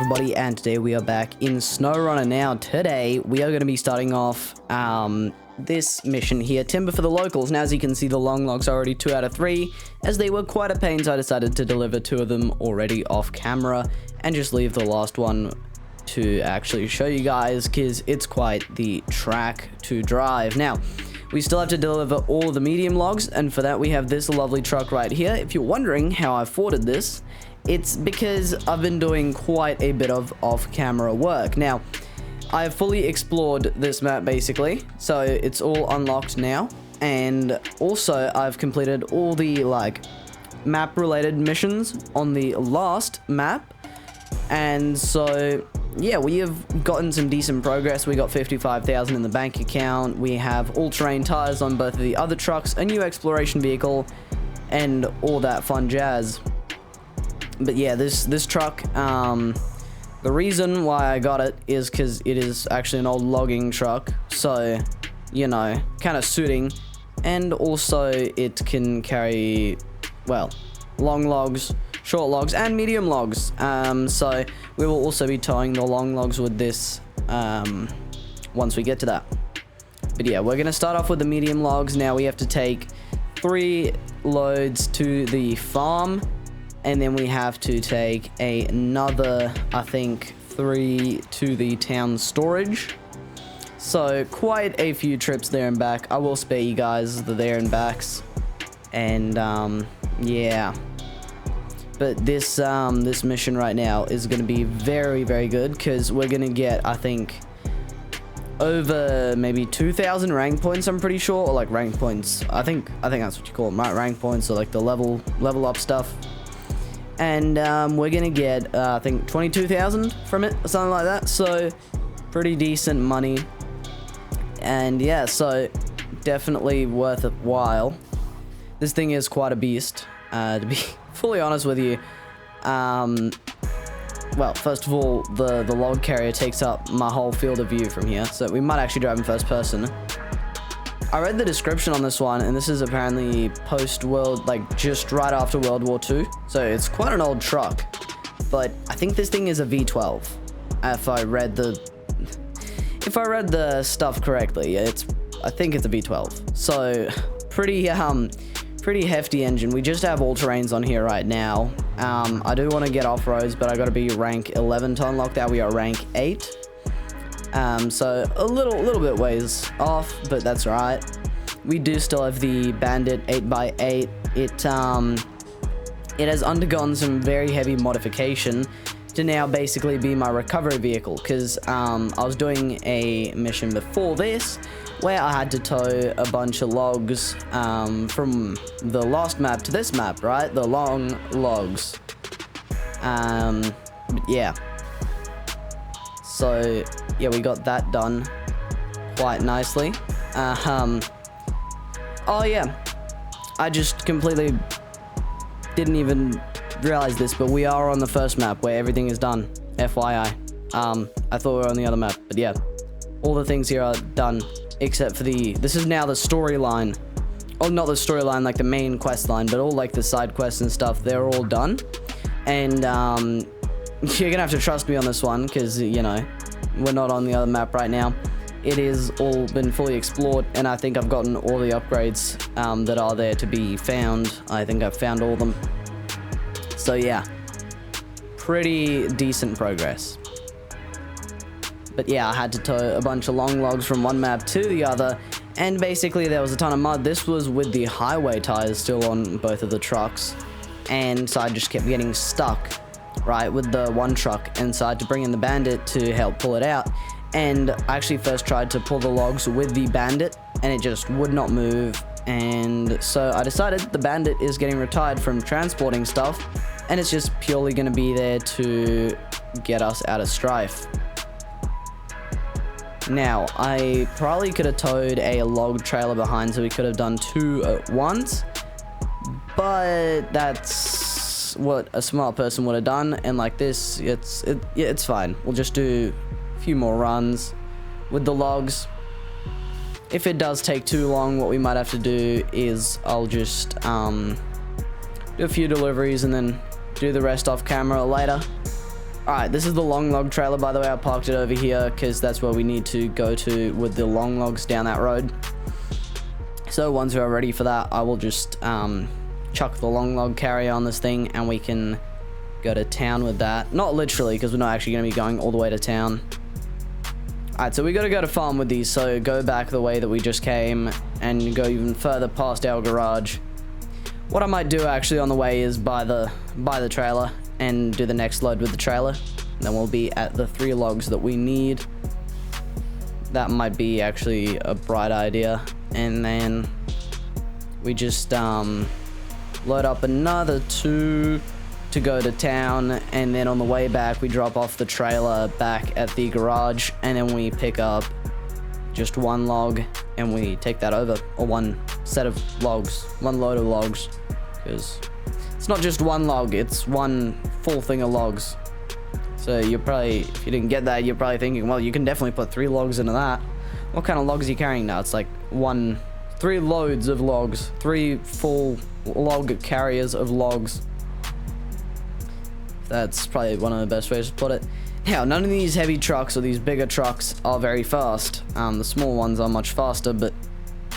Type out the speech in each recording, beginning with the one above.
everybody, and today we are back in SnowRunner. Now today we are going to be starting off this mission here, timber for the locals. Now as you can see, the long logs are already 2 out of 3, as they were quite a pain, so I decided to deliver 2 of them already off camera and just leave the last one to actually show you guys, because it's quite the track to drive. Now we still have to deliver all of the medium logs, and for that we have this lovely truck right here. If you're wondering how I afforded this, it's because I've been doing quite a bit of off-camera work. Now, I have fully explored this map basically, so it's all unlocked now, and also I've completed all the map-related missions on the last map, and so yeah, we have gotten some decent progress. We got 55,000 in the bank account. We have all-terrain tires on both of the other trucks, a new exploration vehicle, and all that fun jazz. But yeah, this truck, the reason why I got it is because it is actually an old logging truck, so, you know, kind of suiting, and also it can carry, well, long logs, short logs, and medium logs. So we will also be towing the long logs with this once we get to that. But yeah, we're gonna start off with the medium logs. Now we have to take 3 loads to the farm, and then we have to take another, I think, 3 to the town storage. So quite a few trips there and back. I will spare you guys the there and backs, and yeah. But this mission right now is going to be very, very good, because we're going to get, I think, over maybe 2,000 rank points, I'm pretty sure, or like rank points. I think that's what you call them, right? Rank points, or like the level up stuff. And we're going to get, I think, 22,000 from it, or something like that. So pretty decent money. And yeah, so definitely worth a while. This thing is quite a beast, to be fully honest with you. Well, first of all, the log carrier takes up my whole field of view from here, so we might actually drive in first person. I read the description on this one, and this is apparently post-world, like just right after World War II, so it's quite an old truck. But I think this thing is a V12, if I read the stuff correctly. I think it's a V12, so pretty hefty engine. We just have all terrains on here right now. I do want to get off roads, but I got to be rank 11 to unlock that. We are rank 8, so a little bit ways off, but that's right. We do still have the Bandit 8x8. It has undergone some very heavy modification to now basically be my recovery vehicle, because I was doing a mission before this where I had to tow a bunch of logs from the last map to this map, right? The long logs. Yeah. So, yeah, we got that done quite nicely. Oh, yeah. I just completely didn't even realize this, but we are on the first map where everything is done. FYI. I thought we were on the other map, but yeah. All the things here are done. Except for this is now the storyline. Oh, not the storyline, like the main quest line, but all like the side quests and stuff, they're all done. And you're gonna have to trust me on this one, because, you know, we're not on the other map right now. It is all been fully explored, and I think I've gotten all the upgrades that are there to be found. I think I've found all of them. So yeah, pretty decent progress. But yeah, I had to tow a bunch of long logs from one map to the other, and basically there was a ton of mud. This was with the highway tires still on both of the trucks, and so I just kept getting stuck, right, with the one truck, and so I had to bring in the Bandit to help pull it out. And I actually first tried to pull the logs with the Bandit, and it just would not move, and so I decided the Bandit is getting retired from transporting stuff, and it's just purely going to be there to get us out of strife. Now, I probably could have towed a log trailer behind, so we could have done 2 at once, but that's what a smart person would have done, and like this, it's fine. We'll just do a few more runs with the logs. If it does take too long, what we might have to do is I'll just do a few deliveries and then do the rest off camera later. Alright, this is the long log trailer, by the way. I parked it over here because that's where we need to go to with the long logs down that road. So once we are ready for that, I will just chuck the long log carrier on this thing and we can go to town with that. Not literally, because we're not actually going to be going all the way to town. Alright, so we got to go to farm with these, so go back the way that we just came and go even further past our garage. What I might do actually on the way is buy the trailer and do the next load with the trailer. Then we'll be at the 3 logs that we need. That might be actually a bright idea. And then we just load up another 2 to go to town, and then on the way back we drop off the trailer back at the garage, and then we pick up just 1 log and we take that over, or 1 set of logs, 1 load of logs, because it's not just 1 log, it's 1 full thing of logs. So you're probably, if you didn't get that, you're probably thinking, well, you can definitely put 3 logs into that. What kind of logs are you carrying now? It's like 3 loads of logs, 3 full log carriers of logs. That's probably one of the best ways to put it. Now, none of these heavy trucks or these bigger trucks are very fast. The small ones are much faster, but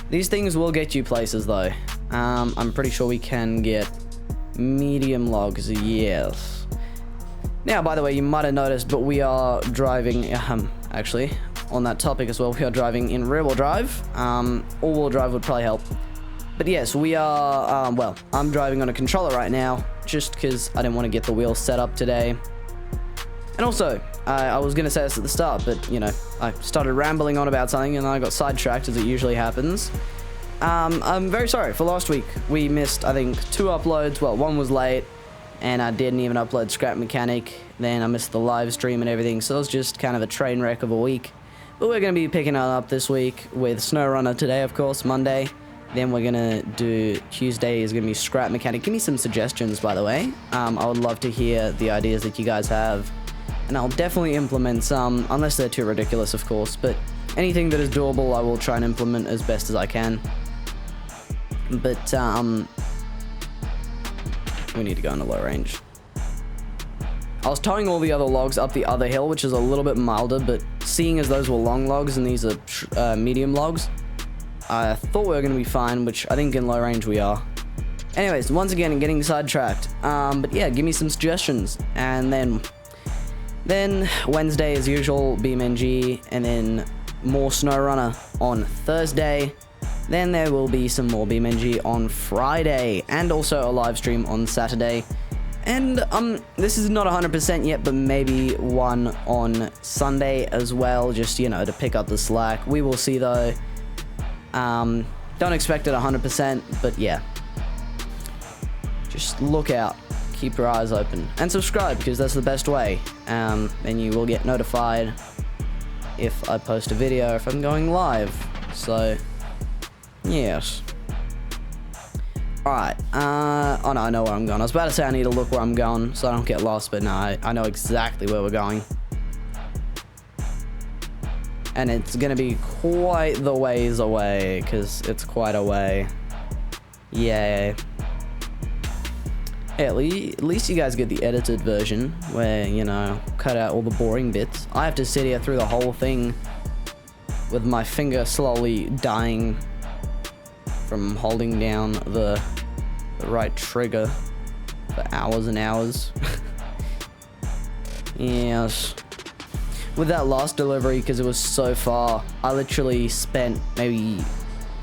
these things will get you places though. I'm pretty sure we can get medium logs, yes. Now, by the way, you might have noticed, but we are driving, actually, on that topic as well, we are driving in rear-wheel drive. All-wheel drive would probably help. But yes, we are, well, I'm driving on a controller right now, just because I didn't want to get the wheels set up today. And also, I was going to say this at the start, but, you know, I started rambling on about something and I got sidetracked, as it usually happens. I'm very sorry for last week. We missed, I think, 2 uploads. Well, 1 was late, and I didn't even upload Scrap Mechanic. Then I missed the live stream and everything, so it was just kind of a train wreck of a week. But we're going to be picking it up this week with SnowRunner today, of course, Monday. Then we're going to do Tuesday is going to be Scrap Mechanic. Give me some suggestions, by the way. I would love to hear the ideas that you guys have. And I'll definitely implement some, unless they're too ridiculous, of course. But anything that is doable, I will try and implement as best as I can. But, we need to go into low range. I was towing all the other logs up the other hill, which is a little bit milder, but seeing as those were long logs and these are medium logs, I thought we were going to be fine, which I think in low range we are. Anyways, once again, I'm getting sidetracked. But yeah, give me some suggestions. And then Wednesday, as usual, BeamNG, and then more SnowRunner on Thursday. Then there will be some more BeamNG on Friday, and also a live stream on Saturday. And this is not 100% yet, but maybe 1 on Sunday as well, just, you know, to pick up the slack. We will see though. Don't expect it 100%, but yeah. Just look out, keep your eyes open, and subscribe, because that's the best way. Then you will get notified if I post a video, if I'm going live. So, yes. Alright, oh no, I know where I'm going. I was about to say I need to look where I'm going so I don't get lost, but no, I know exactly where we're going. And it's gonna be quite the ways away, because it's quite a way. Yay. Hey, at least you guys get the edited version, where, you know, cut out all the boring bits. I have to sit here through the whole thing with my finger slowly dying from holding down the right trigger for hours and hours. Yes. With that last delivery, because it was so far, I literally spent maybe,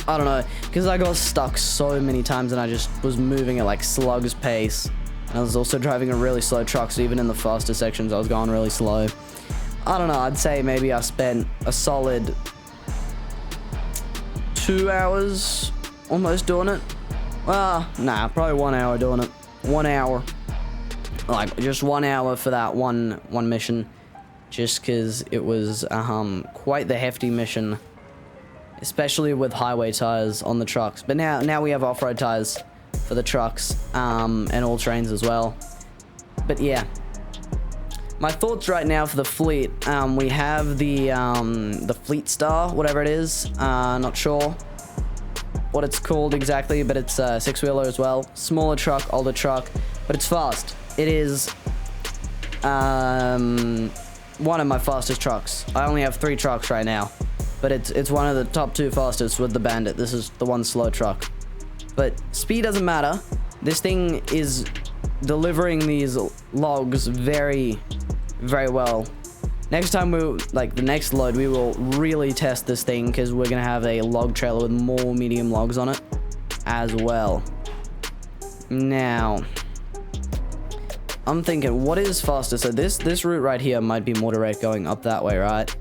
I don't know, because I got stuck so many times and I just was moving at like slug's pace. And I was also driving a really slow truck, so even in the faster sections I was going really slow. I don't know, I'd say maybe I spent a solid 2 hours almost doing it. Well, nah, probably 1 hour doing it. 1 hour. Like, just 1 hour for that one mission. Just because it was quite the hefty mission, especially with highway tires on the trucks. But now we have off-road tires for the trucks and all trains as well. But yeah, my thoughts right now for the fleet. We have the Fleet Star, whatever it is. Not sure what it's called exactly, but it's a 6-wheeler as well. Smaller truck, older truck, but it's fast. It is one of my fastest trucks. I only have 3 trucks right now, but it's one of the top 2 fastest with the Bandit. This is the one slow truck. But speed doesn't matter. This thing is delivering these logs very, very well. Next time the next load, we will really test this thing because we're going to have a log trailer with more medium logs on it as well. Now, I'm thinking, what is faster? So this route right here might be more direct going up that way, right?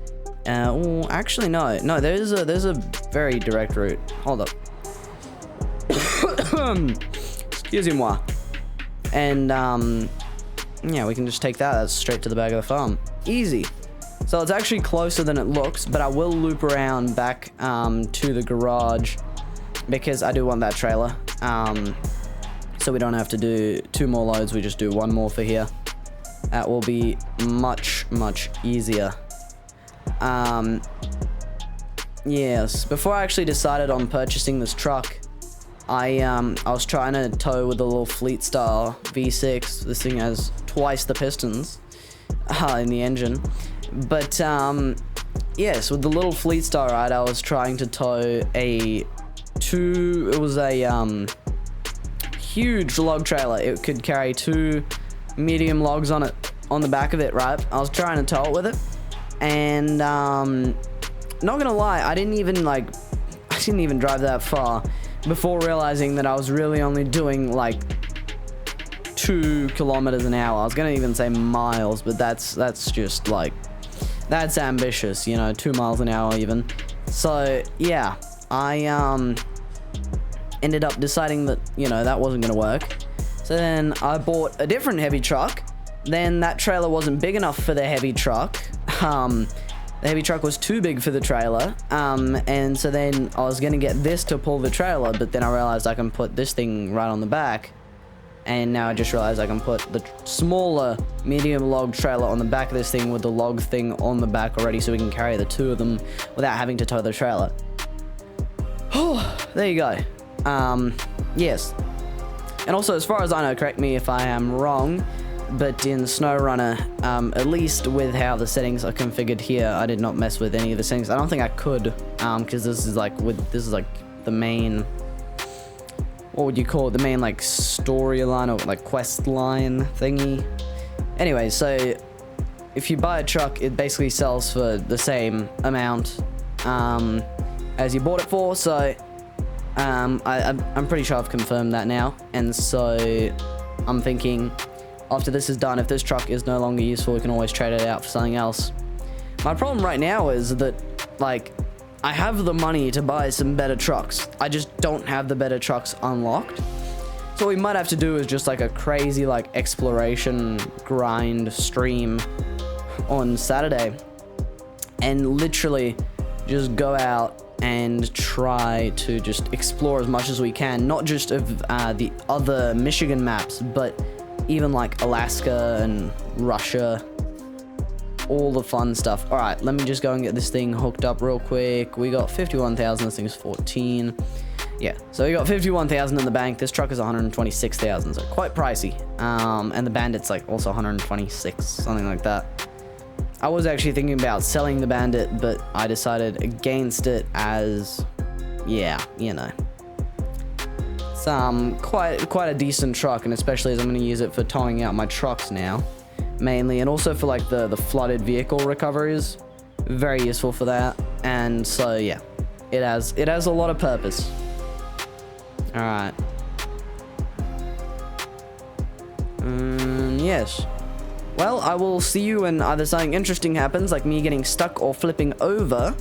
Oh, actually, no. No, there's a very direct route. Hold up. Excusez-moi. And, yeah, we can just take that. That's straight to the back of the farm. Easy. So it's actually closer than it looks, but I will loop around back to the garage because I do want that trailer. So we don't have to do 2 more loads, we just do 1 more for here. That will be much, much easier. Yes, before I actually decided on purchasing this truck, I was trying to tow with a little Fleet Star V6. This thing has twice the pistons in the engine. But, yes, with the little Fleet Star, right, I was trying to tow a huge log trailer. It could carry 2 medium logs on it, on the back of it, right? I was trying to tow it with it, and not gonna lie, I didn't even drive that far before realizing that I was really only doing like 2 kilometers an hour. I was gonna even say miles, but that's just like, that's ambitious, you know, 2 miles an hour even. So yeah, I ended up deciding that, you know, that wasn't gonna work. So then I bought a different heavy truck. Then that trailer wasn't big enough for the heavy truck. The heavy truck was too big for the trailer. And so then I was gonna get this to pull the trailer, but then I realized I can put this thing right on the back. And now I just realized I can put the smaller medium log trailer on the back of this thing with the log thing on the back already, so we can carry the 2 of them without having to tow the trailer. There you go. Yes. And also, as far as I know, correct me if I am wrong, but in SnowRunner, at least with how the settings are configured here, I did not mess with any of the settings. I don't think I could, because this is like the main, what would you call it? The main like storyline or like quest line thingy. Anyway, so if you buy a truck, it basically sells for the same amount as you bought it for. So I'm pretty sure I've confirmed that now, and so I'm thinking after this is done, if this truck is no longer useful, we can always trade it out for something else. My problem right now is that, like, I have the money to buy some better trucks. I just don't have the better trucks unlocked. So what we might have to do is just like a crazy like exploration grind stream on Saturday and literally just go out and try to just explore as much as we can, not just of the other Michigan maps, but even like Alaska and Russia, all the fun stuff. All right, let me just go and get this thing hooked up real quick. We got 51,000, this thing's 14. Yeah, so we got 51,000 in the bank. This truck is 126,000, so quite pricey. And the Bandit's like also 126, something like that. I was actually thinking about selling the Bandit, but I decided against it as, yeah, you know. It's quite a decent truck, and especially as I'm going to use it for towing out my trucks now, mainly, and also for like the flooded vehicle recoveries. Very useful for that, and so yeah, it has a lot of purpose. All right. Yes. Well, I will see you when either something interesting happens, like me getting stuck or flipping over,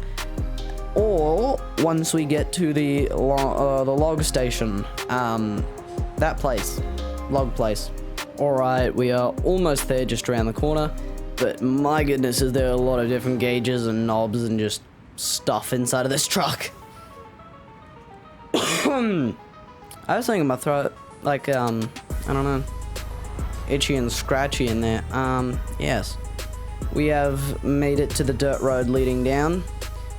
or once we get to the log station, that place, log place. All right, we are almost there, just around the corner, but my goodness, is there a lot of different gauges and knobs and just stuff inside of this truck. I have something in my throat, like, I don't know, itchy and scratchy in there. Yes. We have made it to the dirt road leading down.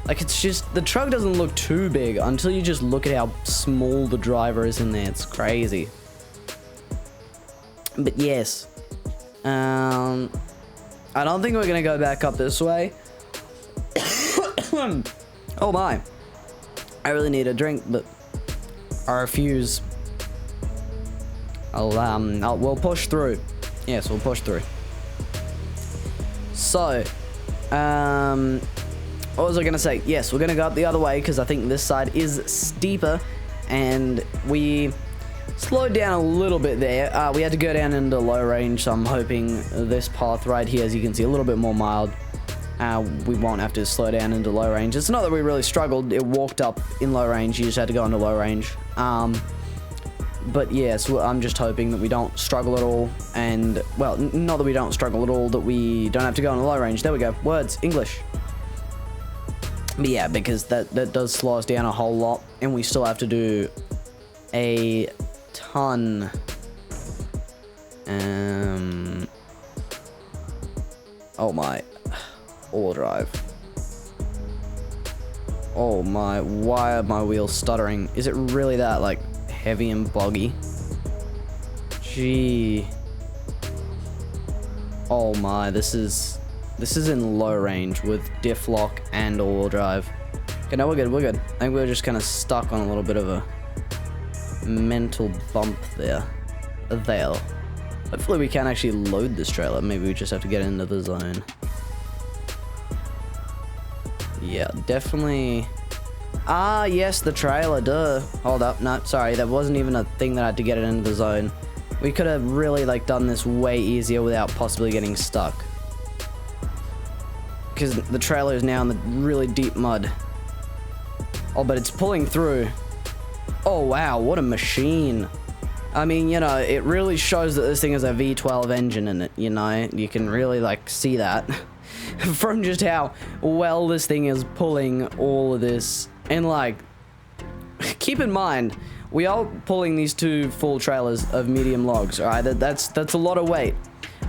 Like, it's just, the truck doesn't look too big until you just look at how small the driver is in there. It's crazy. But yes. I don't think we're gonna go back up this way. Oh my. I really need a drink, but I refuse. We'll push through. Yes, we'll push through. So, what was I gonna say? Yes, we're gonna go up the other way because I think this side is steeper, and we slowed down a little bit there. We had to go down into low range, so I'm hoping this path right here, as you can see, a little bit more mild. We won't have to slow down into low range. It's not that we really struggled. It walked up in low range. You just had to go into low range. But yeah, so I'm just hoping that we don't struggle at all. And, well, not that we don't struggle at all, that we don't have to go into low range. There we go. Words. English. But yeah, because that does slow us down a whole lot. And we still have to do a ton. Oh my. All drive. Oh my, why are my wheels stuttering? Is it really that, like, heavy and boggy? Gee. Oh my, this is in low range with diff lock and all-wheel drive. Okay, no, we're good. I think we're just kind of stuck on a little bit of a mental bump there. Hopefully we can actually load this trailer. Maybe we just have to get into the zone. Yeah, definitely. Ah, yes, the trailer, duh. Hold up, no, sorry, that wasn't even a thing that I had to get it into the zone. We could have really, like, done this way easier without possibly getting stuck. Because the trailer is now in the really deep mud. Oh, but it's pulling through. Oh, wow, what a machine. I mean, you know, it really shows that this thing has a V12 engine in it, you know? You can really, like, see that. From just how well this thing is pulling all of this. And like, keep in mind, we are pulling these 2 full trailers of medium logs, alright? That's a lot of weight.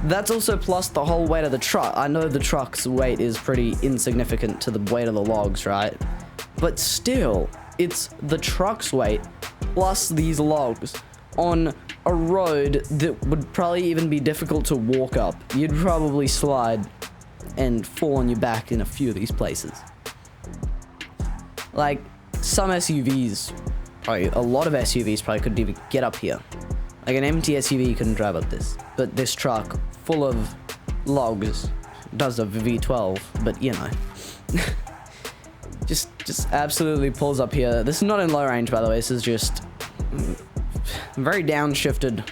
That's also plus the whole weight of the truck. I know the truck's weight is pretty insignificant to the weight of the logs, right? But still, it's the truck's weight plus these logs on a road that would probably even be difficult to walk up. You'd probably slide and fall on your back in a few of these places. Like, some SUVs, probably a lot of SUVs probably couldn't even get up here. Like an empty SUV couldn't drive up this. But this truck, full of logs, does have a V12, but you know. just absolutely pulls up here. This is not in low range, by the way. This is just very downshifted.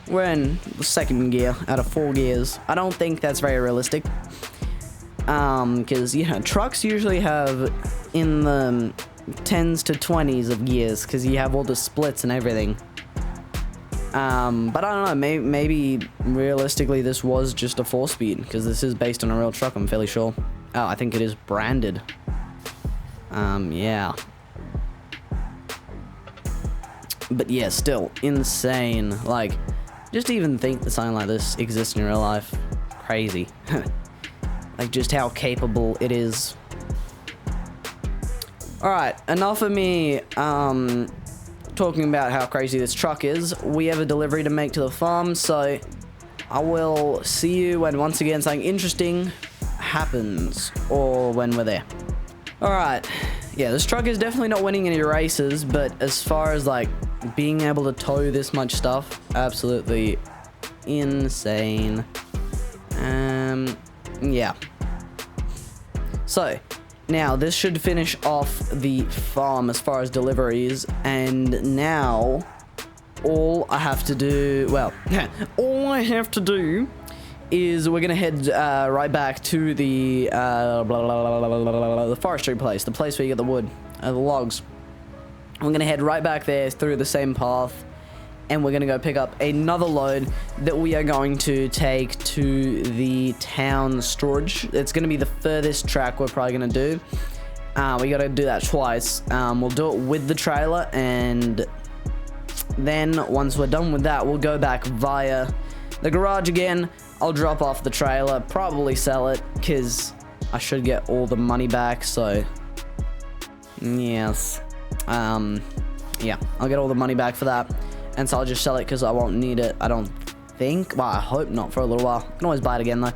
We're in the 2nd gear out of 4 gears. I don't think that's very realistic. Because, yeah, trucks usually have in the 10s to 20s of gears, because you have all the splits and everything. But I don't know, maybe realistically this was just a 4-speed, because this is based on a real truck, I'm fairly sure. Oh, I think it is branded. Yeah. But yeah, still, insane. Like, just to even think that something like this exists in real life, crazy. Like, just how capable it is. Alright, enough of me, talking about how crazy this truck is. We have a delivery to make to the farm, so I will see you when, once again, something interesting happens, or when we're there. Alright, yeah, this truck is definitely not winning any races, but as far as, like, being able to tow this much stuff, absolutely insane. Yeah. So, now this should finish off the farm as far as deliveries, and now all I have to do, well, all I have to do is we're gonna head right back to the the forestry place, the place where you get the wood, the logs. I'm gonna head right back there through the same path, and we're gonna go pick up another load that we are going to take to the town storage. It's gonna be the furthest track we're probably gonna do. We gotta do that twice. We'll do it with the trailer, and then once we're done with that, we'll go back via the garage again. I'll drop off the trailer, probably sell it, because I should get all the money back, so yes. Yeah, I'll get all the money back for that, and so I'll just sell it because I won't need it, I don't think. Well, I hope not for a little while. Can always buy it again, though.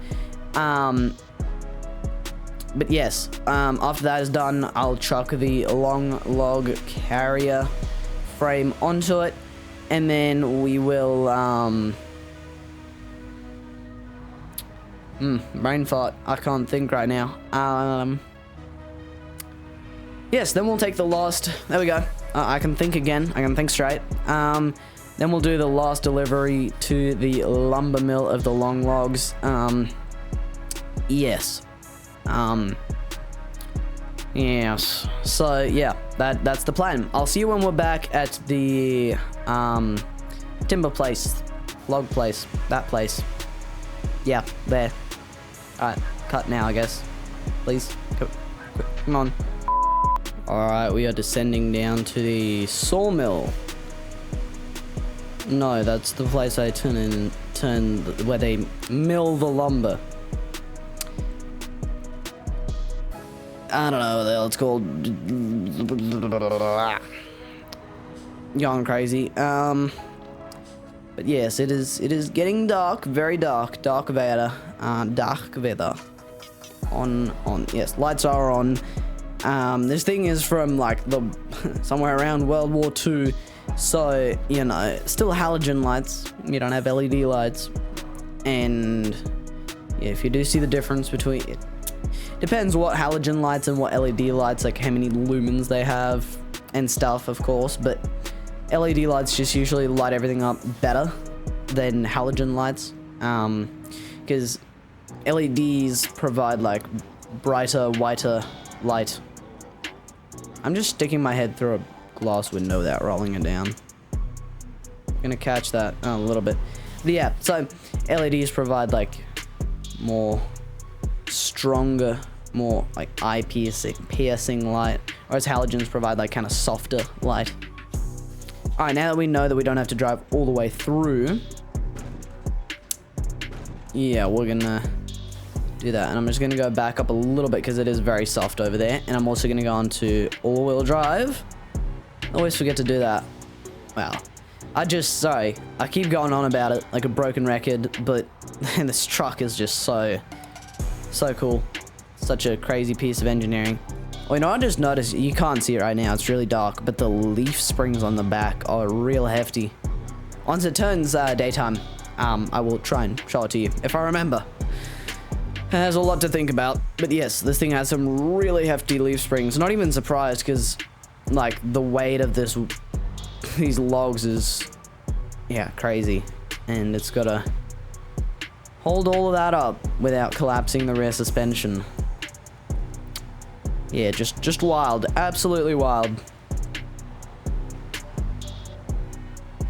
But yes, after that is done, I'll chuck the long log carrier frame onto it, and then we will, brain fart. I can't think right now. Yes, then we'll take the last, there we go. I can think again. I can think straight. Then we'll do the last delivery to the lumber mill of the long logs. Yes. Yes. So yeah, that's the plan. I'll see you when we're back at the timber place, log place, that place. Yeah, there. Alright, cut now, I guess. Please, come on. Alright, we are descending down to the sawmill. No, that's the place I turn where they mill the lumber. I don't know what the hell it's called. Going crazy. But yes, it is getting dark, very dark. Dark weather. Dark weather. On. Yes, lights are on. This thing is from like somewhere around World War II. So, you know, still halogen lights. You don't have LED lights. And yeah, if you do see the difference between it, depends what halogen lights and what LED lights, like how many lumens they have and stuff, of course, but LED lights just usually light everything up better than halogen lights, because LEDs provide like brighter, whiter light. I'm just sticking my head through a glass window without rolling it down. Gonna catch that a little bit. But yeah, so LEDs provide like more stronger, more like eye piercing light, whereas halogens provide like kind of softer light. All right, now that we know that we don't have to drive all the way through, yeah, we're gonna do that. And I'm just gonna go back up a little bit because it is very soft over there. And I'm also gonna go on to all-wheel drive. Always forget to do that. Wow. Sorry, I keep going on about it like a broken record, but this truck is just so cool. Such a crazy piece of engineering. Well, you know, I just noticed, you can't see it right now, it's really dark, but the leaf springs on the back are real hefty. Once it turns daytime, I will try and show it to you, if I remember. There's a lot to think about, but yes, this thing has some really hefty leaf springs. Not even surprised, because, like, the weight of these logs is, yeah, crazy. And it's gotta hold all of that up without collapsing the rear suspension. Yeah, just wild. Absolutely wild.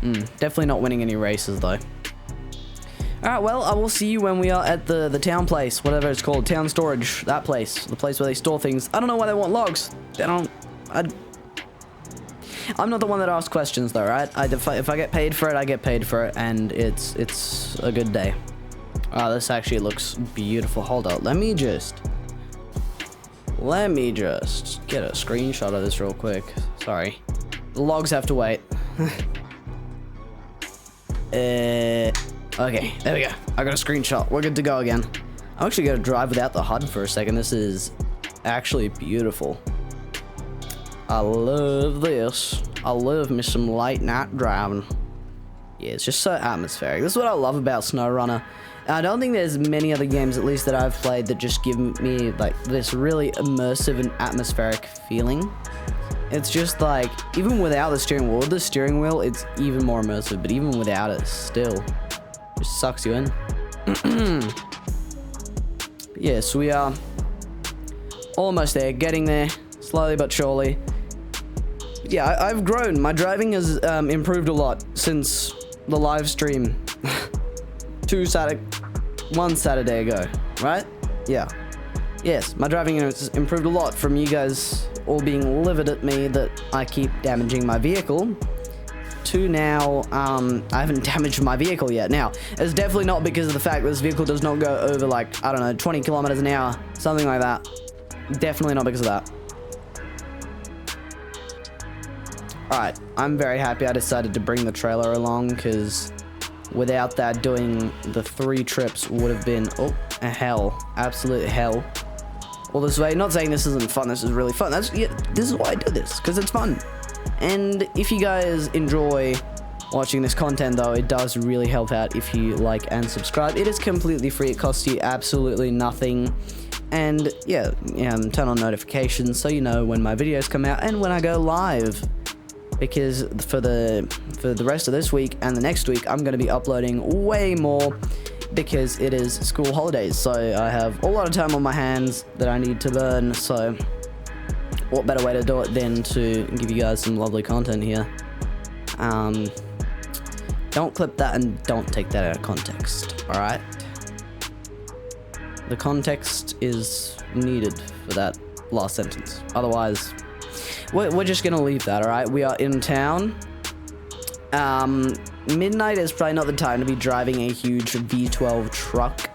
Definitely not winning any races, though. Alright, well, I will see you when we are at the town place, whatever it's called, town storage, that place, the place where they store things. I don't know why they want logs. They don't, I'm not the one that asks questions, though, right? If I get paid for it, I get paid for it, and it's a good day. Oh, this actually looks beautiful. Hold up, let me just get a screenshot of this real quick. Sorry. The logs have to wait. Okay, there we go. I got a screenshot. We're good to go again. I'm actually gonna drive without the HUD for a second. This is actually beautiful. I love this. I love me some late night driving. Yeah, it's just so atmospheric. This is what I love about SnowRunner. I don't think there's many other games, at least that I've played, that just give me like this really immersive and atmospheric feeling. It's just like, even without the steering wheel, it's even more immersive, but even without it, still just sucks you in. Yeah, so we are almost there, getting there, slowly but surely. Yeah, I've grown. My driving has improved a lot since the live stream. One Saturday ago, right? Yeah. Yes, my driving has improved a lot from you guys all being livid at me that I keep damaging my vehicle, to now, I haven't damaged my vehicle yet. Now, it's definitely not because of the fact that this vehicle does not go over, like, I don't know, 20 kilometers an hour, something like that. Definitely not because of that. Alright, I'm very happy I decided to bring the trailer along, because Without that, doing the 3 trips would have been, oh, a hell. Absolute hell. All this way. Not saying this isn't fun. This is really fun. Yeah, this is why I do this, because it's fun. And if you guys enjoy watching this content, though, it does really help out if you like and subscribe. It is completely free. It costs you absolutely nothing. And yeah, turn on notifications so you know when my videos come out and when I go live. Because for the rest of this week and the next week, I'm going to be uploading way more because it is school holidays. So I have a lot of time on my hands that I need to burn. So what better way to do it than to give you guys some lovely content here. Don't clip that and don't take that out of context, alright? The context is needed for that last sentence. Otherwise, we're just gonna leave that, alright? We are in town. Midnight is probably not the time to be driving a huge V12 truck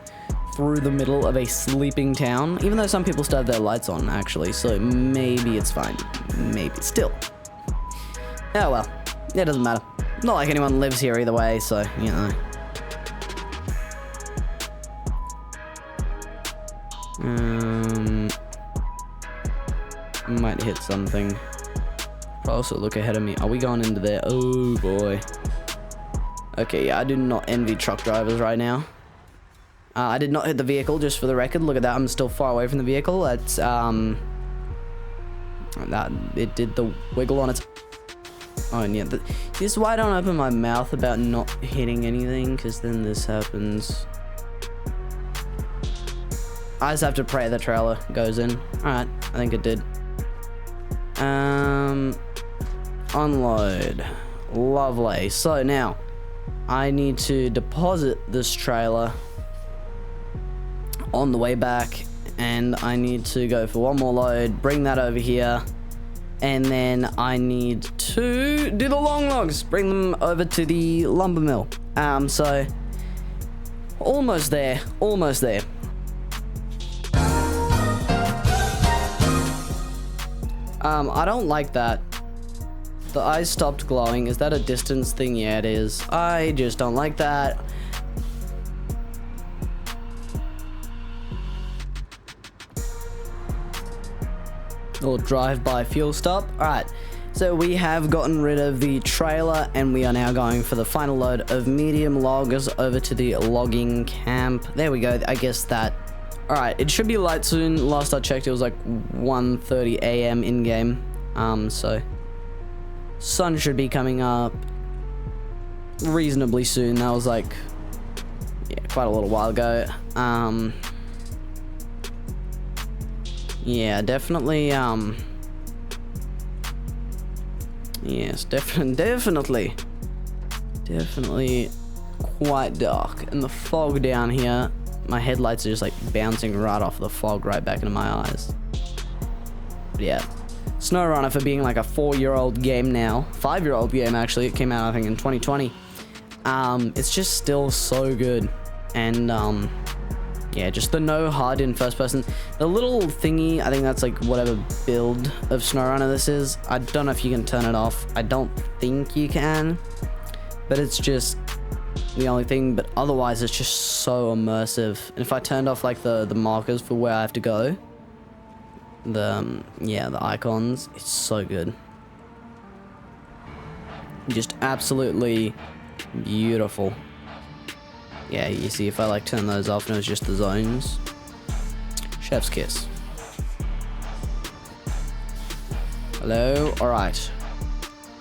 through the middle of a sleeping town, even though some people still have their lights on, actually, so maybe it's fine. Maybe. Still. Oh well. It doesn't matter. Not like anyone lives here either way, so, you know. Might hit something. Probably also look ahead of me. Are we going into there? Oh boy. Okay, yeah, I do not envy truck drivers right now. I did not hit the vehicle, just for the record. Look at that, I'm still far away from the vehicle. That's, that, it did the wiggle on its... Oh, and yeah, this is why I don't open my mouth about not hitting anything, because then this happens. I just have to pray the trailer goes in. Alright, I think it did. Unload. Lovely. So now, I need to deposit this trailer on the way back, and I need to go for one more load, bring that over here. And then I need to do the long logs, bring them over to the lumber mill. So almost there, almost there. I don't like that. The eyes stopped glowing. Is that a distance thing? Yeah, it is. I just don't like that. Or drive-by fuel stop. Alright, so we have gotten rid of the trailer and we are now going for the final load of medium logs over to the logging camp. There we go. I guess that... Alright, it should be light soon. Last I checked, it was like 1:30 a.m. in-game. So... sun should be coming up reasonably soon. That was like... yeah, quite a little while ago. Yeah, definitely, yes, definitely quite dark. And the fog down here, my headlights are just like bouncing right off the fog right back into my eyes. But yeah, SnowRunner, for being like a 4-year-old game now, 5-year-old game actually, it came out I think in 2020. It's just still so good. And, yeah, just the no HUD in first person. The little thingy, I think that's like whatever build of SnowRunner this is. I don't know if you can turn it off. I don't think you can. But it's just the only thing. But otherwise, it's just so immersive. And if I turned off like the markers for where I have to go. Yeah, the icons. It's so good. Just absolutely beautiful. Yeah, you see if I like turn those off and it was just the zones. Chef's kiss. Hello? Alright.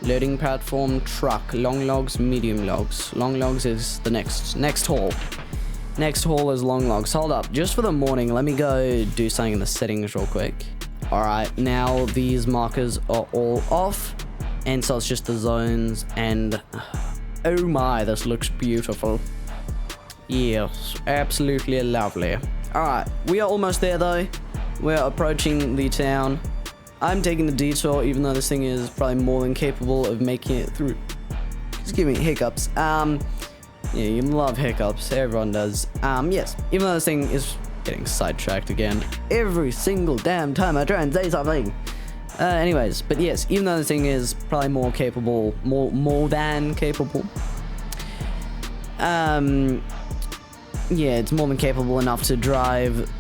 Loading platform, truck, long logs, medium logs. Long logs is the next haul. Next haul is long logs. Hold up, just for the morning, let me go do something in the settings real quick. Alright, now these markers are all off. And so it's just the zones and... oh my, this looks beautiful. Yes, absolutely lovely. Alright, we are almost there though. We're approaching the town. I'm taking the detour, even though this thing is probably more than capable of making it through. Excuse me, hiccups. Yeah, you love hiccups. Everyone does. Yes, even though this thing is getting sidetracked again every single damn time I try and say something. Anyways, but yes, even though this thing is probably more capable, more than capable. Yeah, it's more than capable enough to drive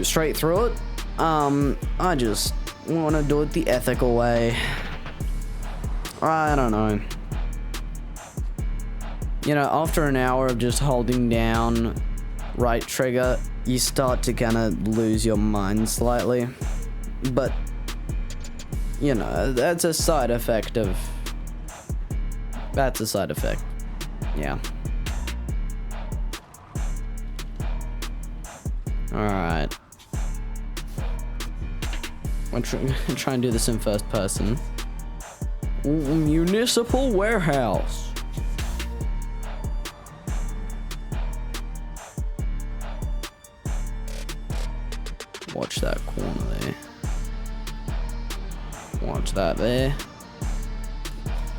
straight through it. I just want to do it the ethical way. I don't know. You know, after an hour of just holding down right trigger, you start to kind of lose your mind slightly. But, you know, that's a side effect of... That's a side effect. Yeah. Alright. I'm trying to do this in first person. Municipal warehouse. Watch that corner there. Watch that there.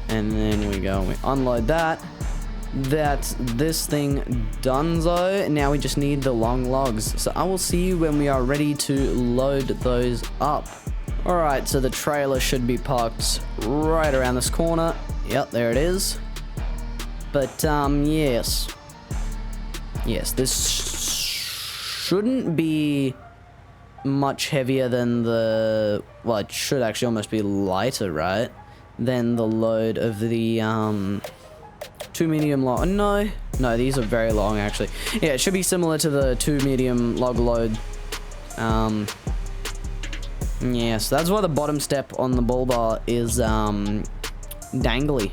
And then we go, we unload that. That's this thing donezo. Now we just need the long logs. So I will see you when we are ready to load those up. Alright, so the trailer should be parked right around this corner. Yep, there it is. But, yes. Yes, this shouldn't be much heavier than the... Well, it should actually almost be lighter, right? Than the load of the, 2 medium log. No, these are very long, actually. Yeah, it should be similar to the 2 medium log load. Yeah, so that's why the bottom step on the bull bar is, dangly.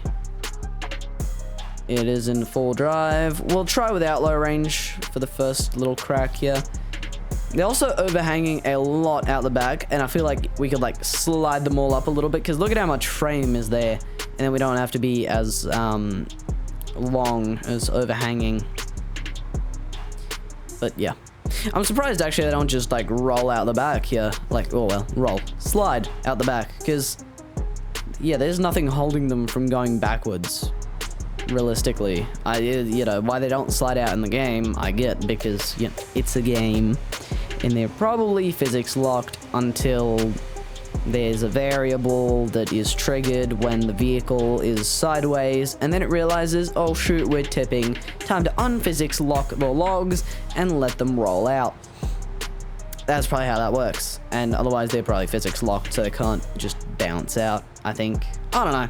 It is in full drive. We'll try without low range for the first little crack here. They're also overhanging a lot out the back, and I feel like we could like slide them all up a little bit, because look at how much frame is there, and then we don't have to be as long as overhanging. But yeah, I'm surprised actually they don't just like roll out the back here, like, oh well, slide out the back, because yeah, there's nothing holding them from going backwards. Realistically, you know, why they don't slide out in the game, I get, because you know, it's a game. And they're probably physics locked until there's a variable that is triggered when the vehicle is sideways, and then it realizes, oh shoot, we're tipping. Time to unphysics lock the logs and let them roll out. That's probably how that works. And otherwise they're probably physics locked, so they can't just bounce out, I think. I don't know.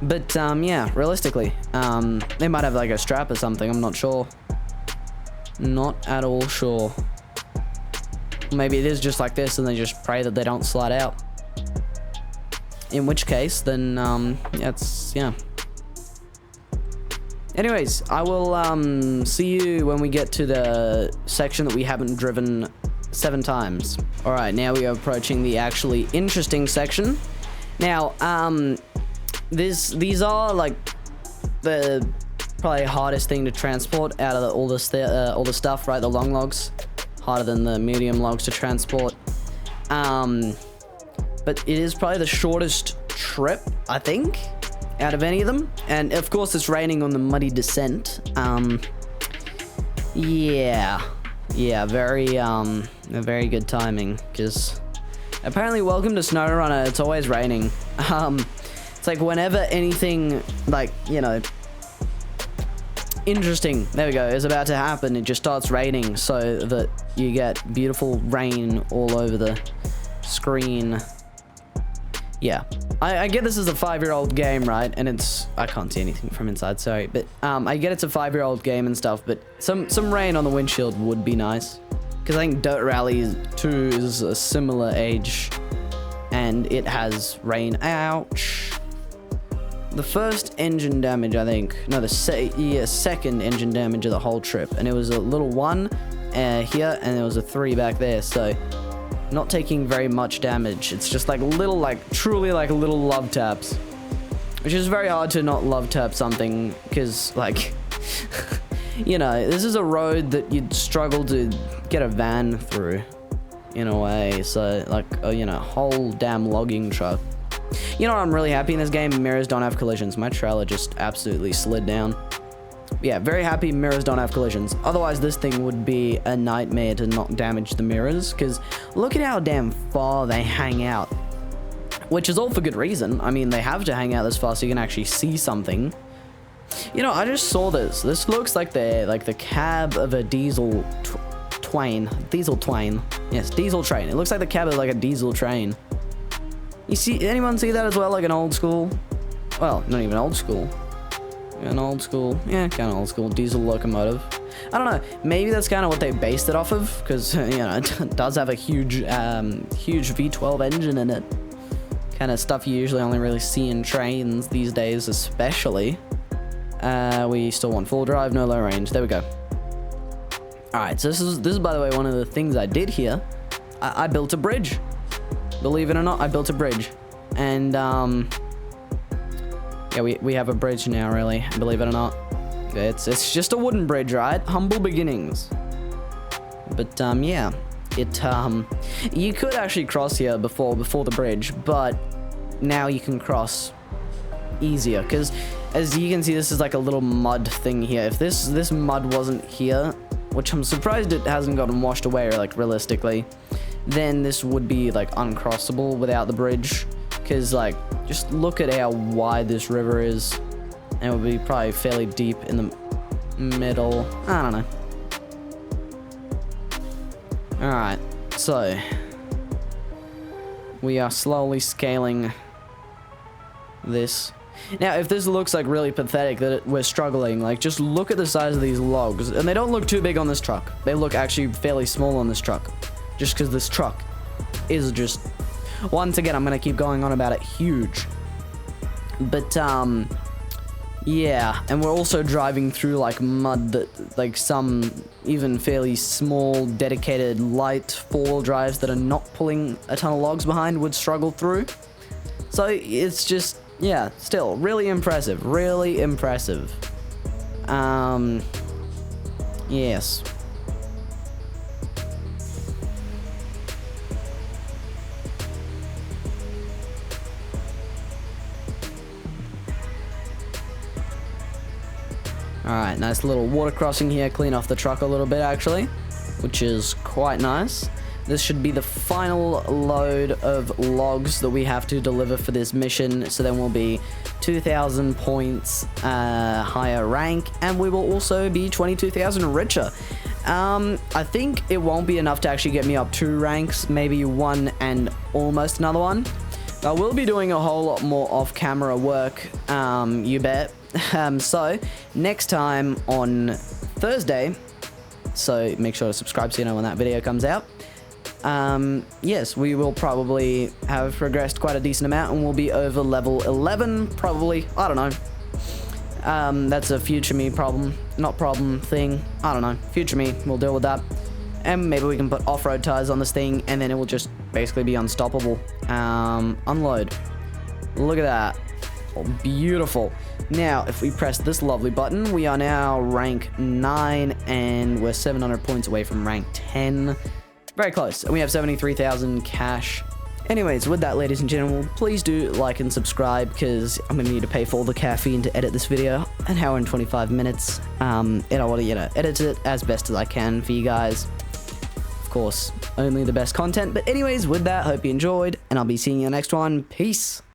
But yeah, realistically, they might have like a strap or something, I'm not sure. Not at all sure. Maybe it is just like this and they just pray that they don't slide out. In which case, then, yeah. Anyways, I will, see you when we get to the section that we haven't driven 7 times. Alright, now we are approaching the actually interesting section. Now, these are, like, the probably hardest thing to transport out of all the stuff, right? The long logs. Harder than the medium logs to transport. But it is probably the shortest trip, I think, out of any of them. And of course it's raining on the muddy descent. Yeah, very good timing, because apparently welcome to SnowRunner, it's always raining. It's like whenever anything, like, you know, interesting, there we go, is about to happen, it just starts raining, so that you get beautiful rain all over the screen. Yeah, I get this is a 5-year-old game, right? And it's, I can't see anything from inside, sorry, but I get it's a 5-year-old game and stuff, but some rain on the windshield would be nice, because I think Dirt Rally 2 is a similar age, and it has rain. Ouch. The first engine damage, I think, no, the second engine damage of the whole trip, and it was a little 1 here, and there was a 3 back there, so not taking very much damage. It's just like little, like, truly like little love taps, which is very hard to not love tap something, because, like, you know, this is a road that you'd struggle to get a van through, in a way, so, like, you know, whole damn logging truck. You know what, I'm really happy in this game, mirrors don't have collisions. My trailer just absolutely slid down. Yeah, very happy mirrors don't have collisions. Otherwise, this thing would be a nightmare to not damage the mirrors, because look at how damn far they hang out. Which is all for good reason. I mean, they have to hang out this far so you can actually see something. You know, I just saw this. This looks like the cab of a diesel twain. Yes, diesel train. It looks like the cab of like a diesel train. You see, anyone see that as well? Like an old school? Well, not even old school. An old school, yeah, kind of old school diesel locomotive. I don't know. Maybe that's kind of what they based it off of, because you know it does have a huge, huge V12 engine in it. Kind of stuff you usually only really see in trains these days, especially. We still want full drive, no low range. There we go. All right, so this is by the way one of the things I did here. I built a bridge. Believe it or not, I built a bridge, and yeah, we have a bridge now. Really, believe it or not, it's just a wooden bridge, right? Humble beginnings. But yeah, you could actually cross here before the bridge, but now you can cross easier because, as you can see, this is like a little mud thing here. If this mud wasn't here, which I'm surprised it hasn't gotten washed away, like realistically, then this would be like uncrossable without the bridge. Because like, just look at how wide this river is, and it would be probably fairly deep in the middle. I don't know. All right, so we are slowly scaling this. Now, if this looks like really pathetic that we're struggling, like just look at the size of these logs, and they don't look too big on this truck. They look actually fairly small on this truck, just because this truck is just, once again, I'm gonna keep going on about it, huge. But yeah, and we're also driving through like mud that like some even fairly small dedicated light four-wheel drives that are not pulling a ton of logs behind would struggle through. So it's just, yeah, still really impressive, really impressive. Yes. Alright, nice little water crossing here, clean off the truck a little bit actually, which is quite nice. This should be the final load of logs that we have to deliver for this mission, so then we'll be 2,000 points higher rank, and we will also be 22,000 richer. I think it won't be enough to actually get me up 2 ranks, maybe 1 and almost another one. I will be doing a whole lot more off-camera work, you bet. So, next time on Thursday, so make sure to subscribe so you know when that video comes out. Yes, we will probably have progressed quite a decent amount, and we'll be over level 11, probably. I don't know. That's a future me problem, not problem thing. I don't know. Future me, we'll deal with that. And maybe we can put off-road tires on this thing, and then it will just basically be unstoppable. Unload. Look at that. Oh, beautiful. Now, if we press this lovely button, we are now rank 9, and we're 700 points away from rank 10. Very close. And we have 73,000 cash. Anyways, with that, ladies and gentlemen, please do like and subscribe, because I'm going to need to pay for all the caffeine to edit this video. An hour and 25 minutes. And I want to, you know, edit it as best as I can for you guys. Of course, only the best content. But anyways, with that, hope you enjoyed, and I'll be seeing you in the next one. Peace.